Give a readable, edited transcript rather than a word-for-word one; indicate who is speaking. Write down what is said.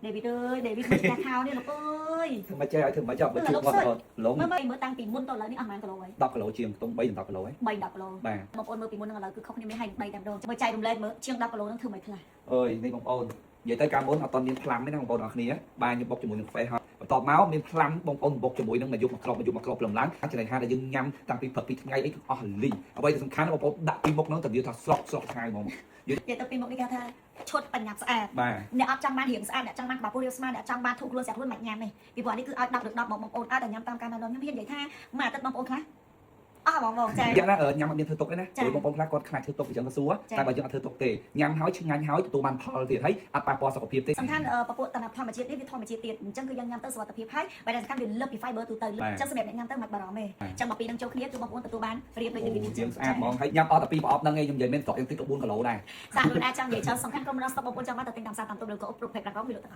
Speaker 1: David ơi David mới ra thao đi lục ơi
Speaker 2: ធ្វើមកចេះឲ្យធ្វើមកចប់បើជួបគាត់រហូតឡង
Speaker 1: mới tăng tiền muôn tôi lấy đi ăn mang cái lối
Speaker 2: 10 គីឡូជាងទុំ3 10 គីឡូហ៎
Speaker 1: 3 10 kg
Speaker 2: បាទ
Speaker 1: បងប្អូនមើលពីមុនហ្នឹងឥឡូវគឺខុសគ្នាមានឲ្យ3តែម្ដងមើលចែករំលែកមើលជាង10 kg ហ្នឹងធ្វើមិនខ្លះ
Speaker 2: អើយនេះបងប្អូននិយាយទៅកាលមុនអត់តមានខ្លាំងទេណាបងប្អូនអរគ្នាបាទខ្ញុំបុកជាមួយនឹងកាហ្វេហើយបន្ទាប់មកមានខ្លាំងបងប្អូនបុកជាមួយនឹងមកយកមកក្របព្រមឡើងចំណេញហាដែលយើងញ៉ាំតាំងពីព្រឹកពីថ្ងៃអីអស់លីងអ្វីដែលសំខាន់បងប្អូនដាក់ពីមុខហ្នឹងទៅនិយាយថាស្រក់ឆ្ងាយហ្មង
Speaker 1: និយាយទៅពីមុខនេះគេថាឈុតបញ្ញាប់ស្អាត
Speaker 2: បាទ
Speaker 1: អ្នកអត់ចង់បានរៀងស្អាតអ្នកចង់បានក្បាលពោះរាបស្មើអ្នកចង់បានធូរខ្លួនស្អាតខ្លួនមិនញ៉ាំទេពីព្រោះនេះគឺឲ្យ10ឬ10បងប្អូនឲ្យតែញ៉ាំតាមការណែនាំខ្ញុំហ៊ាននិយាយថាមួយអាទិត្យបងប្អូនខ្លះអស់បងចា
Speaker 2: យ៉ាងណាញ៉ាំអត់មានធ្វើទុកទេណាព្រោះបងប្អូនខ្លះគាត់ខ្លាចធ្វើទុកអញ្ចឹងទៅសួរតែបើយើងអត់ធ្វើទុកទេញ៉ាំហើយឆ្ងាញ់ហើយទទួលបានផលទៀតហើយអត់ប៉ះពាល់សុខភាពទេ
Speaker 1: សំខាន់ពពួកតាមធម្មជាតិនេះវាធម្មជាតិទៀតអញ្ចឹងគឺយើងញ៉ាំទៅសុខភាពហើយបើដែលសំខាន់វាលើសពី fiber ទូទៅអញ្ចឹងសម្រាប់អ្នកញ៉ាំទៅមិនបារម្ភទេអញ្ចឹងមកពីនឹងចូលគ្នាគឺបងប្អូនទទួលបានរៀបដូចនេះ
Speaker 2: យើងស្អាតហ្មងហើយញ៉ាំអត់តែពីប្រអប់ហ្នឹងឯងខ្ញុំនិយាយមែនត្រកយើងតិចទៅ4 គីឡូដែរ
Speaker 1: សាកខ្លួនអាចចង់និយាយច្រើនសំខាន់ក្រុមរបស់បងប្អូនចង់បានទៅទិញតាមផ្សារតាមទូទៅក៏អ៊ុបគ្រប់ពេកដល់ក៏មានលក់ទៅ